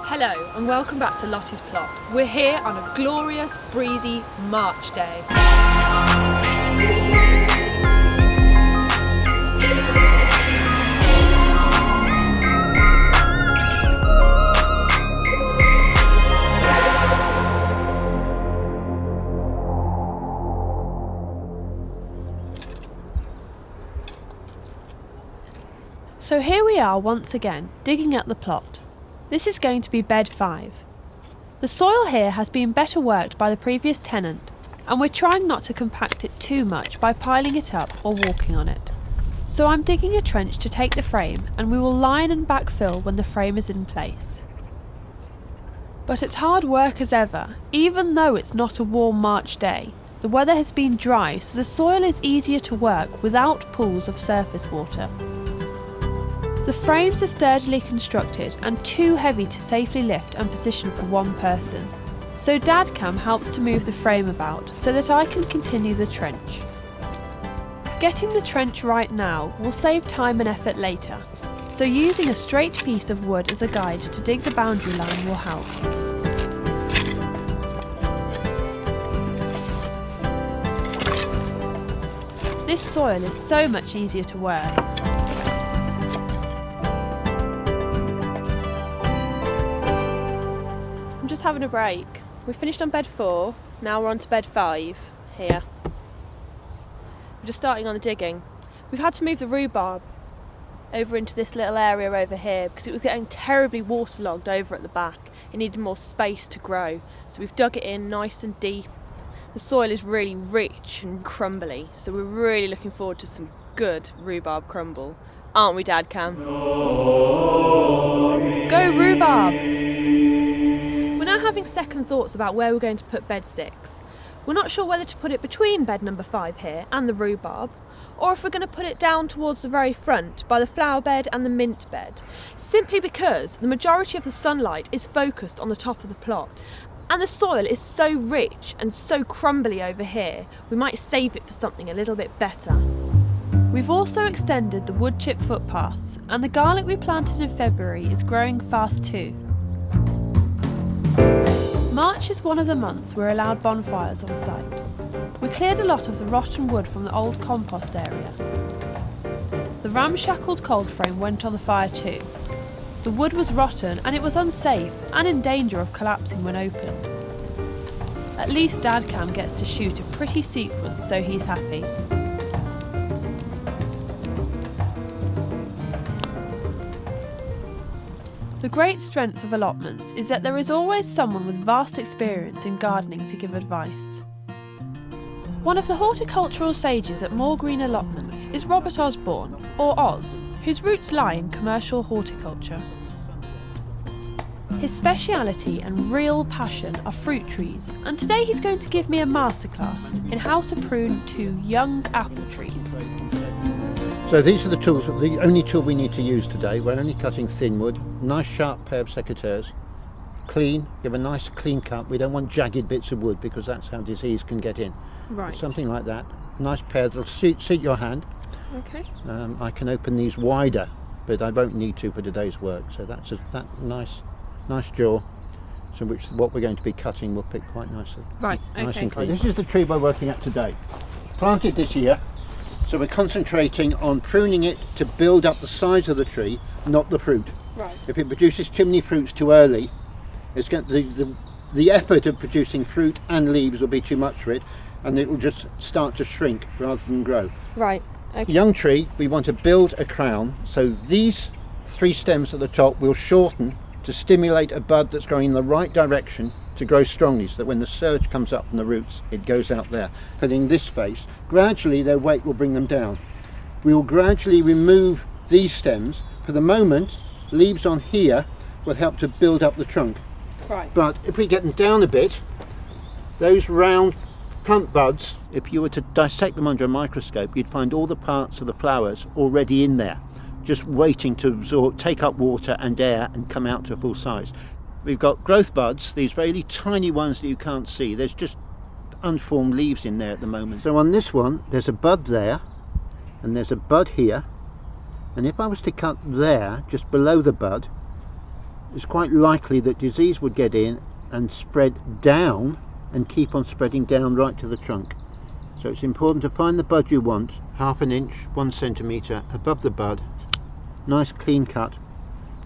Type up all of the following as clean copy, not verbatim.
Hello and welcome back to Lottie's Plot. We're here on a glorious, breezy March day. So here we are once again, digging at the plot. This is going to be bed 5. The soil here has been better worked by the previous tenant, and we're trying not to compact it too much by piling it up or walking on it. So I'm digging a trench to take the frame, and we will line and backfill when the frame is in place. But it's hard work as ever, even though it's not a warm March day. The weather has been dry, so the soil is easier to work without pools of surface water. The frames are sturdily constructed and too heavy to safely lift and position for one person. So Dadcam helps to move the frame about so that I can continue the trench. Getting the trench right now will save time and effort later, so using a straight piece of wood as a guide to dig the boundary line will help. This soil is so much easier to work. I'm just having a break. We finished on bed 4, now we're on to bed 5, here. We're just starting on the digging. We've had to move the rhubarb over into this little area over here because it was getting terribly waterlogged over at the back. It needed more space to grow, so we've dug it in nice and deep. The soil is really rich and crumbly, so we're really looking forward to some good rhubarb crumble. Aren't we, Dadcam? Go rhubarb! We're now having second thoughts about where we're going to put bed 6. We're not sure whether to put it between bed number 5 here and the rhubarb, or if we're going to put it down towards the very front by the flower bed and the mint bed, simply because the majority of the sunlight is focused on the top of the plot, and the soil is so rich and so crumbly over here, we might save it for something a little bit better. We've also extended the wood chip footpaths, and the garlic we planted in February is growing fast too. March is one of the months we're allowed bonfires on site. We cleared a lot of the rotten wood from the old compost area. The ramshackled cold frame went on the fire too. The wood was rotten and it was unsafe and in danger of collapsing when opened. At least Dadcam gets to shoot a pretty sequence, so he's happy. The great strength of allotments is that there is always someone with vast experience in gardening to give advice. One of the horticultural sages at Moor Green Allotments is Robert Osborne, or Oz, whose roots lie in commercial horticulture. His speciality and real passion are fruit trees, and today he's going to give me a masterclass in how to prune 2 young apple trees. So these are the tools, the only tool we need to use today. We're only cutting thin wood, nice sharp pair of secateurs, clean, give a nice clean cut. We don't want jagged bits of wood because that's how disease can get in. Right. Something like that, nice pair that'll suit your hand. Okay. I can open these wider, but I won't need to for today's work. So that's that nice jaw, so which what we're going to be cutting will pick quite nicely. Right, Nice okay. and clean. This is the tree we're working at today. Planted this year. So we're concentrating on pruning it to build up the size of the tree, not the fruit. Right. If it produces too many fruits too early, it's going the effort of producing fruit and leaves will be too much for it, and it will just start to shrink rather than grow. Right. Okay. Young tree, we want to build a crown, so these 3 stems at the top will shorten to stimulate a bud that's going in the right direction to grow strongly, so that when the surge comes up from the roots, it goes out there, filling this space. Gradually their weight will bring them down. We will gradually remove these stems. For the moment, leaves on here will help to build up the trunk. Right. But if we get them down a bit, those round plant buds, if you were to dissect them under a microscope, you'd find all the parts of the flowers already in there, just waiting to absorb, take up water and air and come out to full size. We've got growth buds, these really tiny ones that you can't see. There's just unformed leaves in there at the moment. So on this one, there's a bud there, and there's a bud here, And if I was to cut there, just below the bud, it's quite likely that disease would get in and spread down and keep on spreading down right to the trunk. So it's important to find the bud you want, 1/2 inch, 1 centimetre above the bud, nice clean cut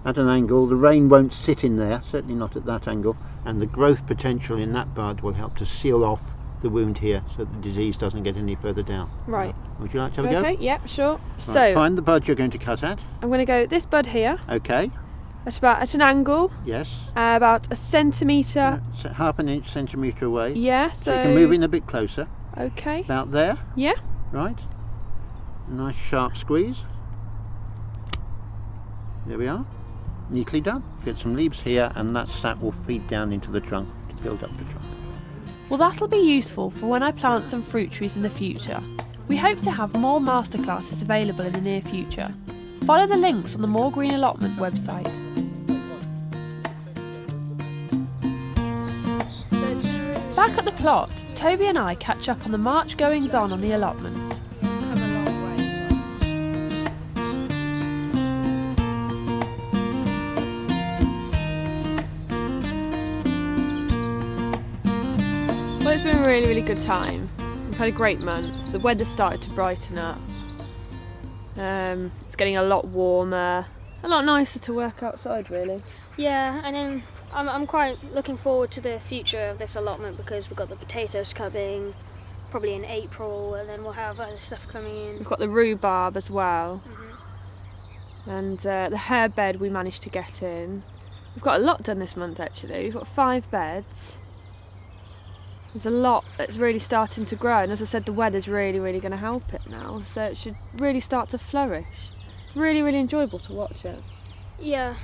at an angle. The rain won't sit in there, certainly not at that angle, and the growth potential in that bud will help to seal off the wound here so that the disease doesn't get any further down. Right. Would you like to have a go? Okay, yep, sure. Right, So find the bud you're going to cut at. I'm going to go this bud here. Okay. That's about at an angle, Yes. about a centimetre. So 1/2 inch, centimetre away. Yeah, So so... you can move in a bit closer. Okay. About there. Yeah. Right. A nice sharp squeeze. There we are. Neatly done. Get some leaves here, and that sap will feed down into the trunk to build up the trunk. Well, that'll be useful for when I plant some fruit trees in the future. We hope to have more masterclasses available in the near future. Follow the links on the More Green Allotment website. Back at the plot, Toby and I catch up on the March goings on the allotment. Well, it's been a really, really good time. We've had a great month. The weather started to brighten up. It's getting a lot warmer, a lot nicer to work outside, really. Yeah, and then I'm quite looking forward to the future of this allotment because we've got the potatoes coming probably in April, and then we'll have other stuff coming in. We've got the rhubarb as well, and the herb bed we managed to get in. We've got a lot done this month actually. We've got 5 beds. There's a lot that's really starting to grow, and as I said, the weather's really, really going to help it now, so it should really start to flourish. Really, really enjoyable to watch it. Yeah.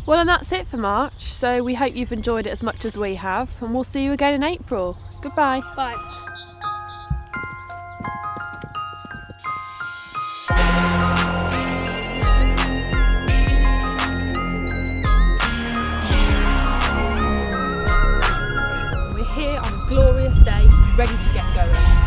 Well, and that's it for March, so we hope you've enjoyed it as much as we have, and we'll see you again in April. Goodbye. Bye. We're here on a glorious day, ready to get going.